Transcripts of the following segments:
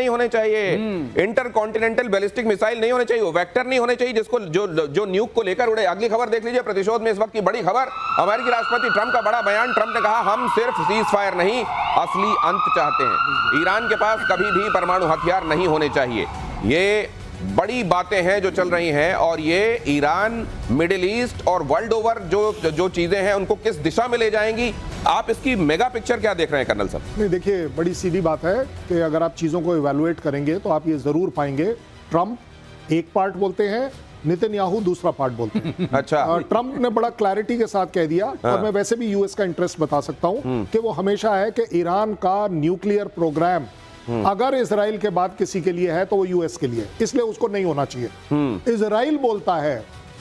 नहीं होने चाहिए, इंटर कॉन्टिनेंटल बैलिस्टिक मिसाइल नहीं होने चाहिए, वेक्टर नहीं होने चाहिए जिसको जो न्यूक को लेकर उड़े। अगली खबर देख लीजिए प्रतिशोध में इस वक्त की बड़ी खबर, अमेरिकी राष्ट्रपति ट्रंप का बड़ा बयान। ट्रंप ने कहा हम सिर्फ सीज फायर नहीं असली अंत चाहते हैं, ईरान के पास कभी भी परमाणु हथियार नहीं होने चाहिए। ये बड़ी बातें हैं जो चल रही हैं और ये ईरान, मिडिल ईस्ट और वर्ल्ड ओवर जो चीजें हैं उनको किस दिशा में ले जाएंगी। आप इसकी मेगा पिक्चर क्या देख रहे हैं कर्नल साहब? नहीं, देखिए बड़ी सीधी बात है कि अगर आप चीजों को इवैल्यूएट करेंगे तो आप ये जरूर पाएंगे ट्रंप एक पार्ट बोलते हैं, नेतन्याहू दूसरा पार्ट बोलते हैं। अच्छा, ट्रंप ने बड़ा क्लैरिटी के साथ कह दिया और मैं वैसे भी यूएस का इंटरेस्ट बता सकता हूं कि वो हमेशा है कि ईरान का न्यूक्लियर प्रोग्राम अगर इजराइल के बाद किसी के लिए है तो वो यूएस के लिए, इसलिए उसको नहीं होना चाहिए। इजराइल बोलता है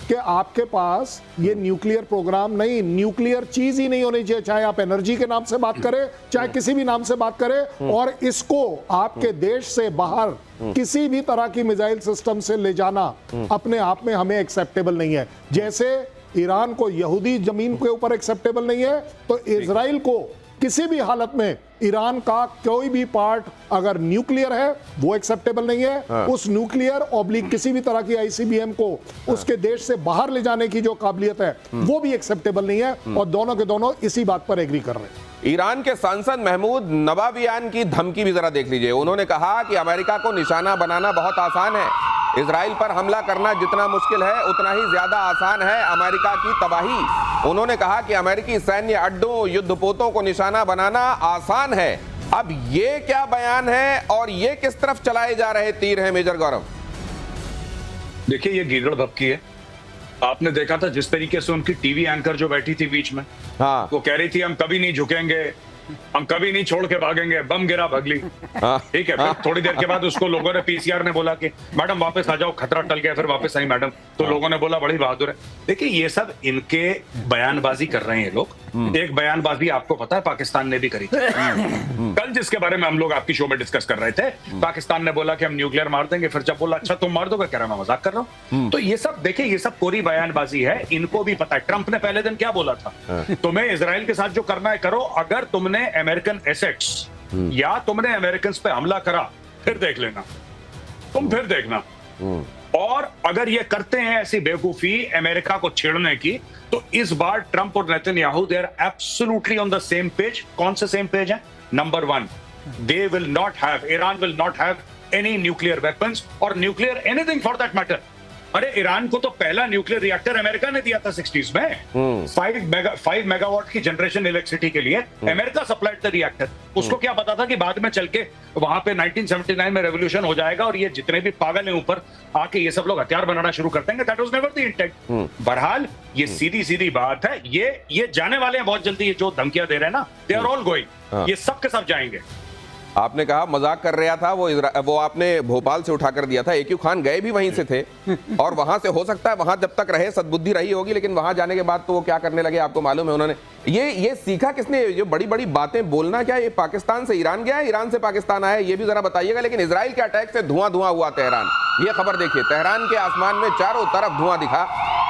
कि आपके पास ये न्यूक्लियर प्रोग्राम नहीं, न्यूक्लियर चीज ही नहीं होनी चाहिए, चाहे आप एनर्जी के नाम से बात करें, चाहे किसी भी नाम से बात करें, और इसको आपके देश से बाहर किसी भी तरह की मिसाइल सिस्टम से ले जाना अपने आप में हमें एक्सेप्टेबल नहीं है। जैसे ईरान को यहूदी जमीन के ऊपर एक्सेप्टेबल नहीं है, तो इजराइल को किसी भी हालत में ईरान का कोई भी पार्ट अगर न्यूक्लियर है वो एक्सेप्टेबल नहीं है। उस न्यूक्लियर ऑब्लिक किसी भी तरह की आईसीबीएम को उसके देश से बाहर ले जाने की जो काबिलियत है वो भी एक्सेप्टेबल नहीं है, और दोनों के दोनों इसी बात पर एग्री कर रहे हैं। ईरान के सांसद महमूद नवावियान की धमकी भी जरा देख लीजिए। उन्होंने कहा कि अमेरिका को निशाना बनाना बहुत आसान है, इजराइल पर हमला करना जितना मुश्किल है उतना ही ज्यादा आसान है अमेरिका की तबाही। उन्होंने कहा कि अमेरिकी सैन्य अड्डों, युद्धपोतों को निशाना बनाना आसान है। अब ये क्या बयान है और ये किस तरफ चलाए जा रहे तीर हैं मेजर गौरव? देखिए, ये गीदड़ भपकी है। आपने देखा था जिस तरीके से उनकी टीवी एंकर जो बैठी थी बीच में, हाँ, वो कह रही थी हम कभी नहीं झुकेंगे, हम कभी नहीं छोड़ के भागेंगे, बम गिरा भगली। ठीक है, फिर थोड़ी देर के बाद उसको लोगों ने, पीसीआर ने बोला कि मैडम वापस आ जाओ, खतरा टल गया, फिर वापस आई मैडम, तो लोगों ने बोला बड़ी बहादुर है। देखिए, ये सब इनके बयानबाजी कर रहे हैं लोग। एक बयानबाजी आपको पता है पाकिस्तान ने भी करी थी कल, जिसके बारे में हम लोग आपकी शो में डिस्कस कर रहे थे। पाकिस्तान ने बोला कि हम न्यूक्लियर मार देंगे, फिर जब बोला अच्छा तुम मार दोगे, कह रहा मैं मजाक कर रहा हूँ। तो ये सब देखिए, ये सब कोरी बयानबाजी है, इनको भी पता है। ट्रंप ने पहले दिन क्या बोला था, तुम्हें इजराइल के साथ जो करना है करो, अगर तुमने अमेरिकन एसेट्स या तुमने अमेरिकन पे हमला करा फिर देख लेना, तुम फिर देखना। और अगर ये करते हैं ऐसी बेवकूफी अमेरिका को छेड़ने की, तो इस बार ट्रंप और Netanyahu they are absolutely on the same page. कौन से सेम पेज है? Number 1, they will not have, Iran will not have any nuclear weapons और nuclear anything for that matter. अरे ईरान को तो पहला न्यूक्लियर रिएक्टर अमेरिका ने दिया था 60s में। 5 मेगावाट की जनरेशन इलेक्ट्रिसिटी के लिए अमेरिका सप्लाइड द रिएक्टर। उसको क्या पता था कि बाद में चल के वहां पे 1979 में रेवोल्यूशन हो जाएगा और ये जितने भी पागल हैं ऊपर आके ये सब लोग हथियार बनाना शुरू कर देंगे। That was never the intent. बहरहाल ये सीधी सीधी बात है, ये जाने वाले हैं बहुत जल्दी। ये जो धमकियां दे रहे हैं ना, दे आर ऑल गोइंग, ये सब के सब जाएंगे। आपने कहा मजाक कर रहा था, वो आपने भोपाल से उठाकर दिया था। AQ खान गए भी वहीं से थे और वहां से हो सकता है वहां जब तक रहे सद्बुद्धि रही होगी, लेकिन वहां जाने के बाद तो वो क्या करने लगे आपको मालूम है। उन्होंने ये सीखा किसने, जो बड़ी बड़ी बातें बोलना? क्या ये पाकिस्तान से ईरान गया, ईरान से पाकिस्तान आया, ये भी जरा बताइएगा। लेकिन इजराइल के अटैक से धुआं धुआं हुआ तेहरान। ये खबर देखिए, तेहरान के आसमान में चारों तरफ धुआं दिखा।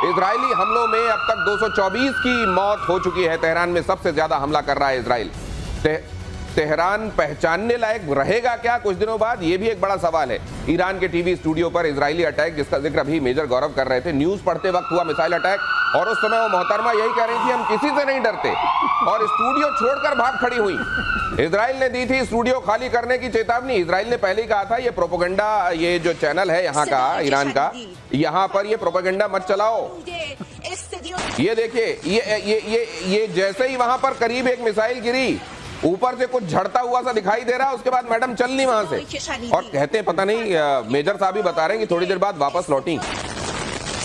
इजरायली हमलों में अब तक 224 की मौत हो चुकी है। तेहरान में सबसे ज्यादा हमला कर रहा है इजराइल। तेहरान पहचानने लायक रहेगा क्या कुछ दिनों बाद? ये भी एक बड़ा सवाल है। ईरान के टीवी स्टूडियो पर इजरायली अटैक, जिसका जिक्र अभी मेजर गौरव कर रहे थे, न्यूज पढ़ते वक्त हुआ मिसाइल अटैक, और उस समय वो मोहतरमा यही कह रही थी हम किसी से नहीं डरते, और स्टूडियो छोड़कर भाग खड़ी हुई। इजराइल ने दी थी स्टूडियो खाली करने की चेतावनी। इजराइल ने पहले ही कहा था ये प्रोपेगेंडा, ये जो चैनल है यहाँ का, ईरान का, यहाँ पर ये प्रोपेगेंडा मत चलाओ। ये देखिए, ये जैसे ही वहां पर करीब एक मिसाइल गिरी, ऊपर से कुछ झड़ता हुआ सा दिखाई दे रहा है, उसके बाद मैडम चल नहीं वहां से, और कहते हैं पता नहीं, मेजर साहब ही बता रहे हैं कि थोड़ी देर बाद वापस लौटी।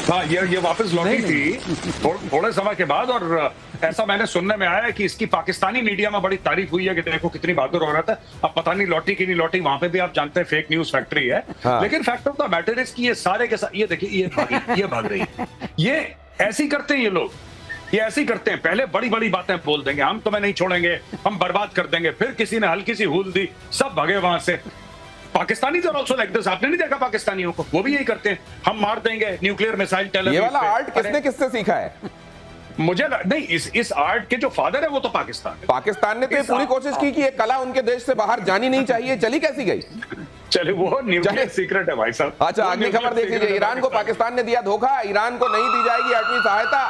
हाँ, ये वापस लौटी थी थोड़े समय के बाद, और ऐसा मैंने सुनने में आया कि इसकी पाकिस्तानी मीडिया में बड़ी तारीफ हुई है कि देखो कितनी बहादुर हो रहा था। अब पता नहीं लौटी कि नहीं लौटी, वहां पे भी आप जानते हैं फेक न्यूज फैक्ट्री है। हाँ। लेकिन fact of the matter is कि ये सारे के साथ, ये देखिए, ये भाग रही है। ये ऐसी करते हैं ये लोग, ये ऐसे ही करते हैं। पहले बड़ी बड़ी बातें बोल देंगे, हम तुम्हें नहीं छोड़ेंगे, हम बर्बाद कर देंगे, फिर किसी ने हल्की सी हूल दी, सब भगे वहां से। पाकिस्तानी तो ऑल्सो लाइक दिस। आपने नहीं देखा पाकिस्तानियों को? वो भी यही करते हैं, हम मार देंगे न्यूक्लियर मिसाइल टेल अवीव। ये वाला आर्ट किसने किससे सीखा है? मुझे नहीं, इस आर्ट के जो फादर है वो तो पाकिस्तान ने तो ये पूरी कोशिश की कि ये कला उनके देश से बाहर जानी नहीं चाहिए। चली कैसी गई? चले वो न्यूक्लियर सीक्रेट है भाई साहब। अच्छा, अगली खबर देख लीजिए। ईरान को पाकिस्तान ने दिया धोखा, ईरान को नहीं दी जाएगी एटमी सहायता।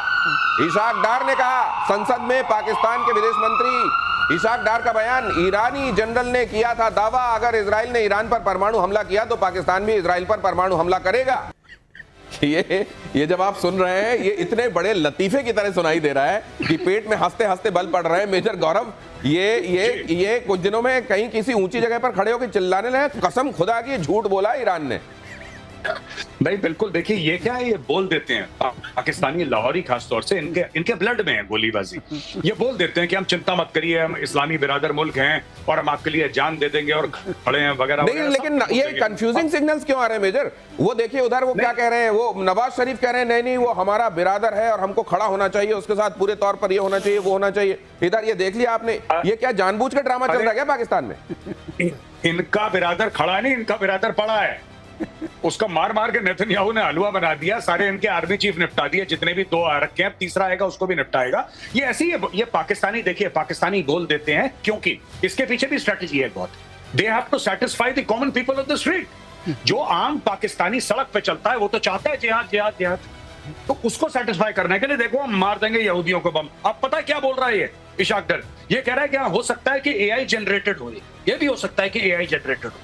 इशाक डार ने कहा, संसद में पाकिस्तान के विदेश मंत्री इशाक डार का बयान। ईरानी जनरल ने किया था दावा, अगर इजराइल ने ईरान पर परमाणु हमला किया तो पाकिस्तान भी इजराइल पर परमाणु हमला करेगा। ये जब आप सुन रहे हैं, ये इतने बड़े लतीफे की तरह सुनाई दे रहा है कि पेट में हंसते हंसते बल पड़ रहे हैं। मेजर गौरव, ये कुछ दिनों में कहीं किसी ऊंची जगह पर खड़े होकर चिल्लाने लगे, कसम खुदा की झूठ बोला ईरान ने। भाई बिल्कुल, देखिए ये क्या है, ये बोल देते हैं पाकिस्तानी, लाहौरी खासतौर से, इनके ब्लड में है गोलीबाजी। ये बोल देते हैं कि हम चिंता मत करिए, हम इस्लामी बिरादर मुल्क हैं और हम आपके लिए जान दे देंगे और खड़े हैं वगैरह। नहीं, लेकिन ये कंफ्यूजिंग सिग्नल्स क्यों आ रहे हैं मेजर? वो देखिए उधर वो क्या कह रहे हैं, वो नवाज शरीफ कह रहे हैं नहीं वो हमारा बिरादर है और हमको खड़ा होना चाहिए, उसके साथ पूरे तौर पर ये होना चाहिए, वो होना चाहिए। इधर ये देख लिया आपने, ये क्या जानबूझ कर ड्रामा चल रहा है क्या पाकिस्तान में? इनका बिरादर खड़ा नहीं, इनका बिरादर पड़ा है। उसका मार मार के नेतन्याहू ने हलवा बना दिया, सारे इनके आर्मी चीफ निपटा दिए, जितने भी 2 आ रखे हैं, तीसरा आएगा उसको भी निपटाएगा। ये ऐसी है, ये पाकिस्तानी, देखिए पाकिस्तानी बोल देते हैं क्योंकि इसके पीछे भी स्ट्रेटजी है बहुत। They have to satisfy the common people of the street. जो आम पाकिस्तानी सड़क पे चलता है वो तो चाहता है जिहाद जिहाद जिहाद, तो उसको सेटिस्फाई करने के लिए देखो हम मार देंगे यहूदियों को बम। अब पता है क्या बोल रहा है ये इशाक डर? ये कह रहा है कि हो सकता है कि एआई जनरेटेड हो, ये भी हो सकता है कि एआई जनरेटेड हो।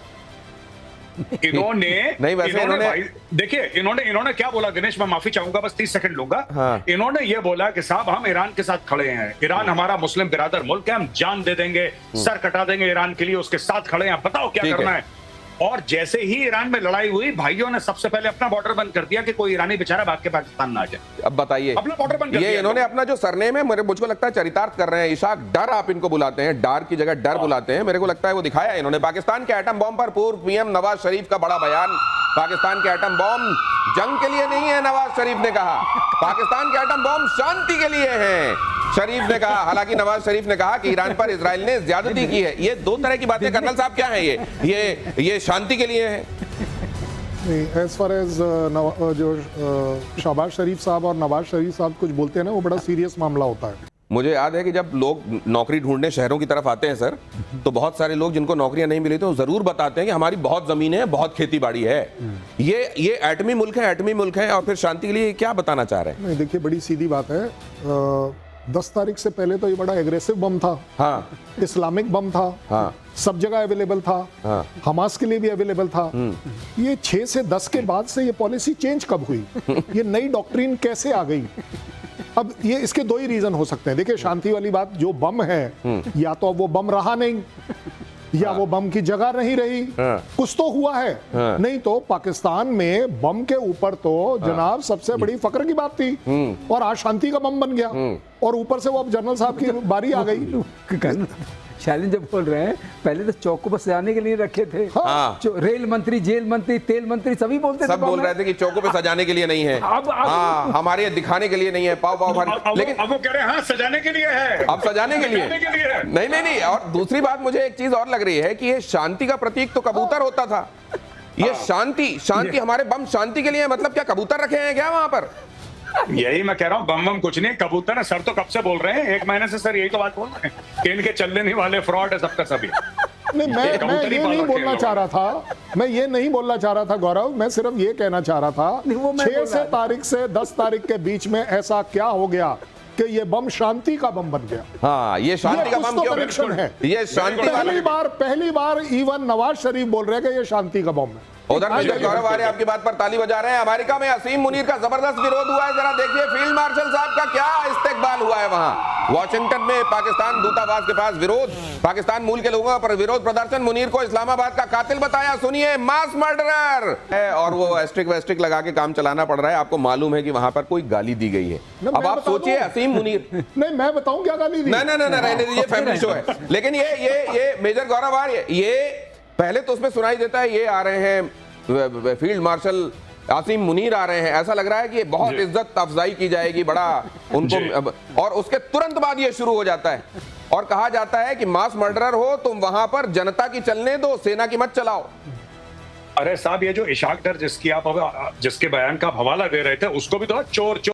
इन्होंने नहीं, वैसे इन्होंने देखिए इन्होंने क्या बोला दिनेश, मैं माफी चाहूंगा, बस 30 सेकंड लूंगा। हाँ। इन्होंने ये बोला कि साहब हम ईरान के साथ खड़े हैं, ईरान हमारा मुस्लिम बिरादर मुल्क है, हम जान दे देंगे, सर कटा देंगे ईरान के लिए, उसके साथ खड़े हैं, बताओ क्या करना है। और जैसे ही ईरान में लड़ाई हुई, भाइयों ने सबसे पहले अपना बॉर्डर बंद कर दिया कि कोई ईरानी बेचारा भाग के पाकिस्तान ना आ जाए। अब बताइए, अपना बॉर्डर बंद कर दिया। इन्होंने अपना जो सरनेम है मुझको लगता है चरितार्थ कर रहे हैं। इशाक डर आप इनको बुलाते हैं, डार की जगह डर बुलाते हैं, मेरे को लगता है वो दिखाया इन्होंने। पाकिस्तान के एटम बॉम्ब पर पूर्व पीएम नवाज शरीफ का बड़ा बयान। पाकिस्तान के एटम बॉम्ब जंग के लिए नहीं है, नवाज शरीफ ने कहा। पाकिस्तान के एटम बॉम्ब शांति के लिए हैं, शरीफ ने कहा। हालांकि नवाज शरीफ ने कहा कि ईरान पर इजराइल ने ज्यादती की है। ये 2 तरह की बातें कर्नल साहब क्या है, ये शांति के लिए है? नहीं, एज फार एज जो शहबाज शरीफ साहब और नवाज शरीफ साहब कुछ बोलते हैं ना, वो बड़ा सीरियस मामला होता है। मुझे याद है कि जब लोग नौकरी ढूंढने शहरों की तरफ आते हैं सर, तो बहुत सारे लोग जिनको नौकरियां नहीं मिली तो जरूर बताते हैं कि हमारी बहुत जमीन है, बहुत खेती बाड़ी है। ये एटमी मुल्क है, एटमी मुल्क है, और फिर शांति के लिए क्या बताना चाह रहे हैं? नहीं, देखिए बड़ी सीधी बात है। 10 तारीख से पहले तो ये बड़ा एग्रेसिव बम था, हाँ, इस्लामिक बम था, हाँ, सब जगह अवेलेबल था, हाँ, हमास के लिए भी अवेलेबल था। ये 6 से 10 के बाद से ये पॉलिसी चेंज कब हुई? ये नई डॉक्ट्रिन कैसे आ गई? अब ये इसके 2 ही रीजन हो सकते हैं। देखिए, शांति वाली बात, जो बम है, या तो अब वो बम रहा नहीं, या वो बम की जगह नहीं रही, कुछ तो हुआ है। नहीं तो पाकिस्तान में बम के ऊपर तो जनाब सबसे बड़ी फक्र की बात थी, और आज शांति का बम बन गया, और ऊपर से वो अब जनरल साहब की बारी आ गई। शालिन जब बोल रहे हैं, पहले तो चौकों पर सजाने के लिए रखे थे। हाँ। रेल मंत्री, जेल मंत्री, तेल मंत्री सभी बोलते थे, सब बोल रहे थे कि चौकों पे सजाने के लिए नहीं है, हाँ, हमारे दिखाने के लिए नहीं है, पाव पाव भर। लेकिन अब वो कह रहे हैं हाँ सजाने के लिए है, अब सजाने के लिए नहीं। और दूसरी बात, मुझे एक चीज और लग रही है कि ये शांति का प्रतीक तो कबूतर होता था। ये शांति हमारे बम शांति के लिए, मतलब क्या कबूतर रखे हैं क्या वहां पर? यही मैं कह रहा हूँ, बम कुछ नहीं, कबूतर है। सर तो कब से बोल रहे हैं, 1 महीने से सर यही तो बात बोल रहे हैं कि इनके चलने नहीं वाले फ्रॉड है सबका सभी। नहीं, मैं ये नहीं बोलना चाह रहा था, मैं ये नहीं बोलना चाह रहा था गौरव, मैं सिर्फ ये कहना चाह रहा था 6 तारीख से 10 तारीख के बीच में ऐसा क्या हो गया कि ये बम शांति का बम बन गया? हाँ, ये शांति का बम क्यों कनेक्शन है? ये शांति पहली बार इवन नवाज शरीफ बोल रहे हैं कि ये शांति का बम है। उधर मेजर गौरव आर्य आपकी बात पर ताली बजा रहे हैं। अमेरिका में असीम मुनीर का जबरदस्त विरोध हुआ है, जरा देखिए फील्ड मार्शल साहब का क्या इस्तेकबाल हुआ है वहां। वॉशिंगटन में पाकिस्तान दूतावास के पास विरोध, पाकिस्तान मूल के लोगों पर विरोध प्रदर्शन। मुनीर को इस्लामाबाद का कातिल बताया, सुनिए, मास मर्डरर है, और वो एस्ट्रिक वेस्ट्रिक लगा के काम चलाना पड़ रहा है। आपको मालूम है कि वहां पर कोई गाली दी गई है। अब आप सोचिए, असीम मुनीर, नहीं मैं बताऊं क्या गाली दी? नहीं रहने दीजिए, फैमिली शो है। लेकिन ये मेजर गौरव आर्य, ये पहले तो उसमें सुनाई देता है ये आ रहे हैं फील्ड मार्शल आसिम मुनीर आ रहे हैं, ऐसा लग रहा है कि बहुत इज्जत अफजाई की जाएगी, बड़ा उनको, और उसके तुरंत बाद ये शुरू हो जाता है और कहा जाता है कि मास मर्डरर हो तुम, वहां पर जनता की चलने दो, सेना की मत चलाओ। अरे साहब, ये जो इशाक डर जिसके बयान का आप हवाला दे रहे थे, उसको भी तो चोर